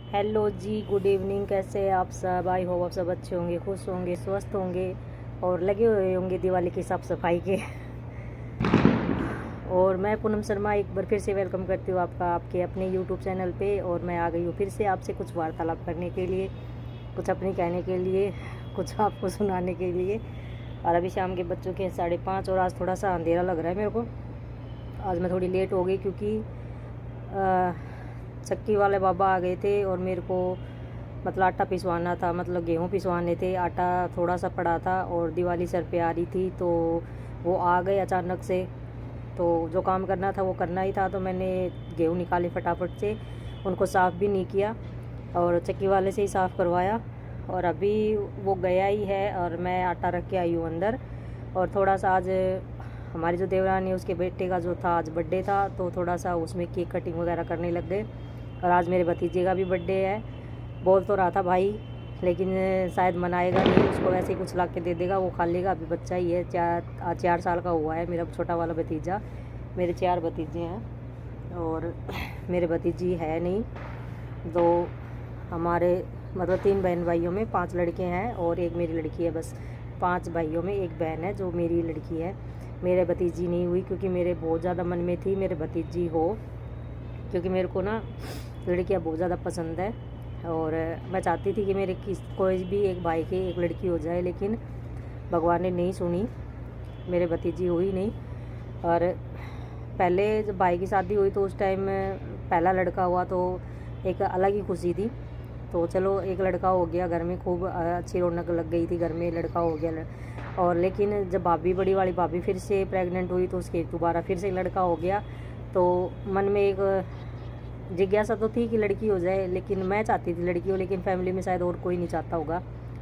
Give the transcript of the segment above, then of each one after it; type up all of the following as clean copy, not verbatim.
Hello जी, good evening. कैसे हैं आप सब? आई होप आप सब अच्छे होंगे, खुश होंगे, स्वस्थ होंगे और लगे हुए होंगे दिवाली की साफ़ सफाई के। और मैं पूनम शर्मा एक बार फिर से वेलकम करती हूँ आपका आपके अपने यूट्यूब चैनल पे। और मैं आ गई हूँ फिर से आपसे कुछ वार्तालाप करने के लिए, कुछ अपनी कहने के लिए, कुछ आपको सुनाने के लिए। और अभी शाम के बच्चों के 5:30 और आज थोड़ा सा अंधेरा लग रहा है मेरे को। आज मैं थोड़ी लेट हो गई क्योंकि चक्की वाले बाबा आ गए थे और मेरे को मतलब आटा पिसवाना था, मतलब गेहूँ पिसवाने थे। आटा थोड़ा सा पड़ा था और दिवाली सर पे आ रही थी तो वो आ गए अचानक से। तो जो काम करना था वो करना ही था, तो मैंने गेहूँ निकाले फटाफट से, उनको साफ़ भी नहीं किया और चक्की वाले से ही साफ़ करवाया। और अभी वो गया ही है और मैं आटा रख के आई हूँ अंदर। और थोड़ा सा आज हमारी जो देवरानी है उसके बेटे का जो था आज बर्थडे था, तो थोड़ा सा उसमें केक कटिंग वगैरह करने लग गए। और आज मेरे भतीजे का भी बर्थडे है। बोल तो रहा था भाई, लेकिन शायद मनाएगा नहीं, उसको वैसे ही कुछ ला के दे देगा, वो खा लेगा। अभी बच्चा ही है, 4 साल का हुआ है मेरा छोटा वाला भतीजा। मेरे 4 भतीजे हैं और मेरे भतीजी है नहीं। दो हमारे मतलब 3 बहन भाइयों में 5 लड़के हैं और एक मेरी लड़की है। बस 5 भाइयों में एक बहन है जो मेरी लड़की है। मेरे भतीजी नहीं हुई क्योंकि मेरे बहुत ज़्यादा मन में थी मेरे भतीजी हो, क्योंकि मेरे को ना लड़कियां बहुत ज़्यादा पसंद है। और मैं चाहती थी कि मेरे कोई भी एक भाई की एक लड़की हो जाए, लेकिन भगवान ने नहीं सुनी, मेरे भतीजी हुई नहीं। और पहले जब भाई की शादी हुई तो उस टाइम पहला लड़का हुआ तो एक अलग ही खुशी थी। तो चलो एक लड़का हो गया, घर में खूब अच्छी रौनक लग गई थी, घर में लड़का हो गया। और लेकिन जब भाभी बड़ी वाली भाभी फिर से प्रेग्नेंट हुई तो उसके दोबारा फिर से लड़का हो गया। तो मन में एक जिज्ञासा तो थी कि लड़की हो जाए, लेकिन मैं चाहती थी लड़की हो, लेकिन फैमिली में शायद और कोई नहीं चाहता होगा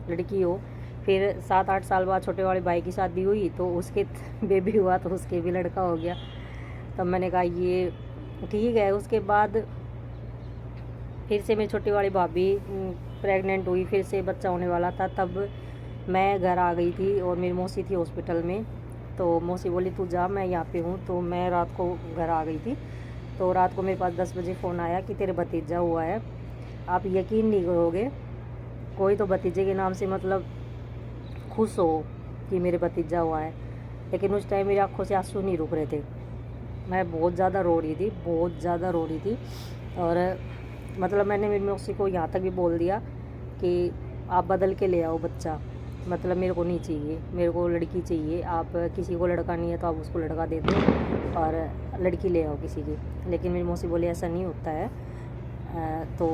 लड़की हो। फिर 7-8 साल बाद छोटे वाले भाई की शादी हुई तो उसके बेबी हुआ तो उसके भी लड़का हो गया। तब मैंने कहा ये ठीक है। उसके बाद फिर से मेरी छोटी वाली भाभी प्रेग्नेंट हुई, फिर से बच्चा होने वाला था, तब मैं घर आ गई थी और मेरी मौसी थी हॉस्पिटल में। तो मौसी बोली तू जा, मैं यहाँ पे हूँ। तो मैं रात को घर आ गई थी। तो रात को मेरे पास 10 बजे फ़ोन आया कि तेरे भतीजा हुआ है। आप यकीन नहीं करोगे, कोई तो भतीजे के नाम से मतलब खुश हो कि मेरे भतीजा हुआ है, लेकिन उस टाइम मेरी आंखों से आंसू नहीं रुक रहे थे। मैं बहुत ज़्यादा रो रही थी, बहुत ज़्यादा रो रही थी। और मतलब मैंने मेरी मौसी को यहाँ तक भी बोल दिया कि आप बदल के ले आओ बच्चा, मतलब मेरे को नहीं चाहिए, मेरे को लड़की चाहिए। आप किसी को लड़का नहीं है तो आप उसको लड़का दे दो और लड़की ले आओ किसी की। लेकिन मेरी मौसी बोली ऐसा नहीं होता है। तो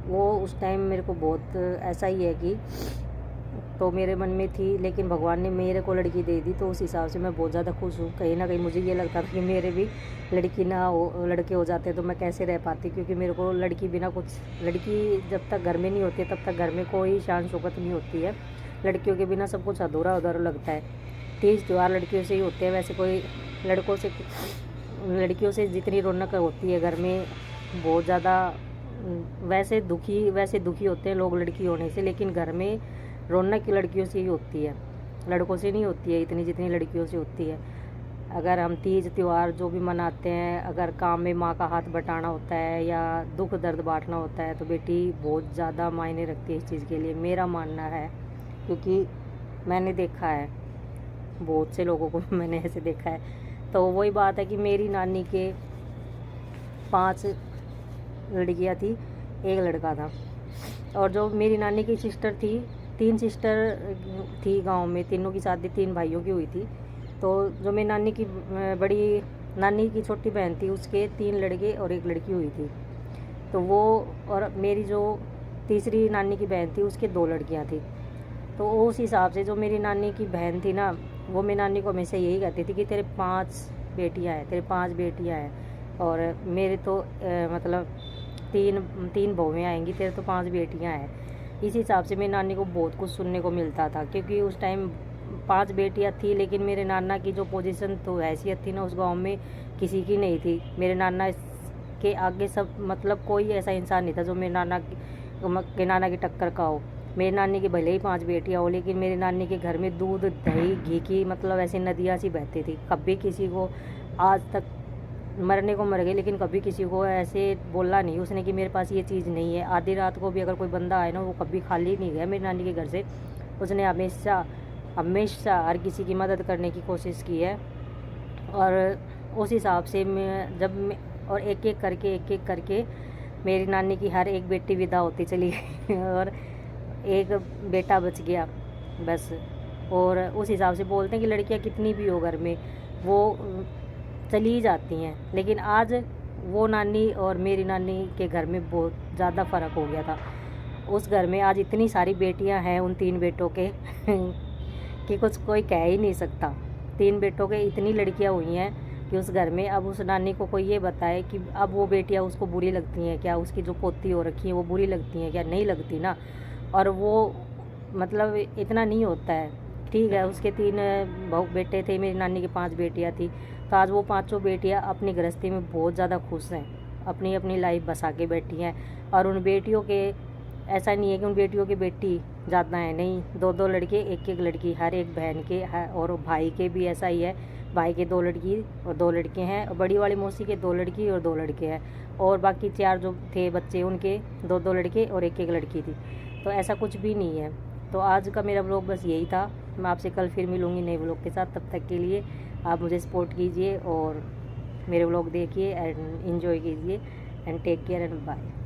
वो उस टाइम मेरे को बहुत ऐसा ही है कि तो मेरे मन में थी, लेकिन भगवान ने मेरे को लड़की दे दी, तो उस हिसाब से मैं बहुत ज़्यादा खुश हूँ। कहीं ना कहीं मुझे ये लगता था कि मेरे भी लड़की ना हो, लड़के हो जाते तो मैं कैसे रह पाती, क्योंकि मेरे को लड़की बिना कुछ, लड़की जब तक घर में नहीं होती तब तक घर में कोई शान शौकत नहीं होती है। लड़कियों के बिना सब कुछ अधूरा अधूरा लगता है। तीज त्यौहार लड़कियों से ही होते हैं, वैसे कोई लड़कों से, लड़कियों से जितनी रौनक होती है घर में बहुत ज़्यादा, वैसे दुखी होते हैं लोग लड़की होने से, लेकिन घर में रौनक की लड़कियों से ही होती है, लड़कों से नहीं होती है इतनी जितनी लड़कियों से होती है। अगर हम तीज त्यौहार जो भी मनाते हैं, अगर काम में माँ का हाथ बटाना होता है या दुख दर्द बांटना होता है, तो बेटी बहुत ज़्यादा मायने रखती है इस चीज़ के लिए, मेरा मानना है। क्योंकि मैंने देखा है बहुत से लोगों को मैंने ऐसे देखा है। तो वही बात है कि मेरी नानी के 5 लड़कियां थी, एक लड़का था। और जो मेरी नानी की सिस्टर थी, 3 सिस्टर थी गांव में, तीनों की शादी 3 भाइयों की हुई थी। तो जो मेरी नानी की बड़ी नानी की छोटी बहन थी उसके 3 लड़के और एक लड़की हुई थी। तो वो, और मेरी जो तीसरी नानी की बहन थी उसके 2 लड़कियां थी। तो उस हिसाब से जो मेरी नानी की बहन थी ना, वो मेरी नानी को हमेशा यही कहती थी कि तेरे 5 बेटियां हैं, तेरे 5 बेटियां हैं। और मेरे तो मतलब 3 बहुएँ आएंगी, तेरे तो 5 बेटियां हैं। इस हिसाब से मेरी नानी को बहुत कुछ सुनने को मिलता था, क्योंकि उस टाइम 5 बेटियां थी, लेकिन मेरे नाना की जो पोजीशन तो हैसियत थी ना उस गांव में किसी की नहीं थी। मेरे नाना के आगे सब, मतलब कोई ऐसा इंसान नहीं था जो मेरे नाना की टक्कर का हो। मेरी नानी की भले ही 5 बेटियां हो, लेकिन मेरी नानी के घर में दूध दही घी की मतलब ऐसी नदियाँ सी बहती थी। कभी किसी को आज तक मरने को मर गई, लेकिन कभी किसी को ऐसे बोला नहीं उसने कि मेरे पास ये चीज़ नहीं है। आधी रात को भी अगर कोई बंदा आए ना, वो कभी खाली नहीं गया मेरी नानी के घर से। उसने हमेशा हमेशा हर किसी की मदद करने की कोशिश की है। और उस हिसाब से और एक एक करके मेरी नानी की हर एक बेटी विदा होती चली गई और एक बेटा बच गया बस। और उस हिसाब से बोलते हैं कि लड़कियां कितनी भी हो घर में, वो चली ही जाती हैं। लेकिन आज वो नानी और मेरी नानी के घर में बहुत ज़्यादा फ़र्क हो गया था। उस घर में आज इतनी सारी बेटियां हैं उन 3 बेटों के कि कुछ कोई कह ही नहीं सकता। 3 बेटों के इतनी लड़कियां हुई हैं कि उस घर में अब उस नानी को कोई ये बताए कि अब वो बेटियां उसको बुरी लगती हैं क्या, उसकी जो पोती हो रखी है वो बुरी लगती हैं क्या, नहीं लगती ना। और वो मतलब इतना नहीं होता है। ठीक है, उसके 3 बेटे थे, मेरी नानी की 5 बेटियां थी। तो आज वो 5 बेटियां अपनी गृहस्थी में बहुत ज़्यादा खुश हैं, अपनी अपनी लाइफ बसा के बैठी हैं। और उन बेटियों के ऐसा नहीं है कि उन बेटियों की बेटी ज़्यादा है, नहीं, 2 लड़के, एक लड़की, हर एक बहन के है। और भाई के भी ऐसा ही है, भाई के 2 लड़की और 2 लड़के हैं। और बड़ी वाली मौसी के 2 लड़की और 2 लड़के हैं। और बाकी 4 जो थे बच्चे उनके 2 लड़के और एक लड़की थी। तो ऐसा कुछ भी नहीं है। तो आज का मेरा व्लॉग बस यही था। मैं आपसे कल फिर मिलूँगी नए व्लॉग के साथ। तब तक के लिए आप मुझे सपोर्ट कीजिए और मेरे व्लॉग देखिए एंड एंजॉय कीजिए and take care and bye.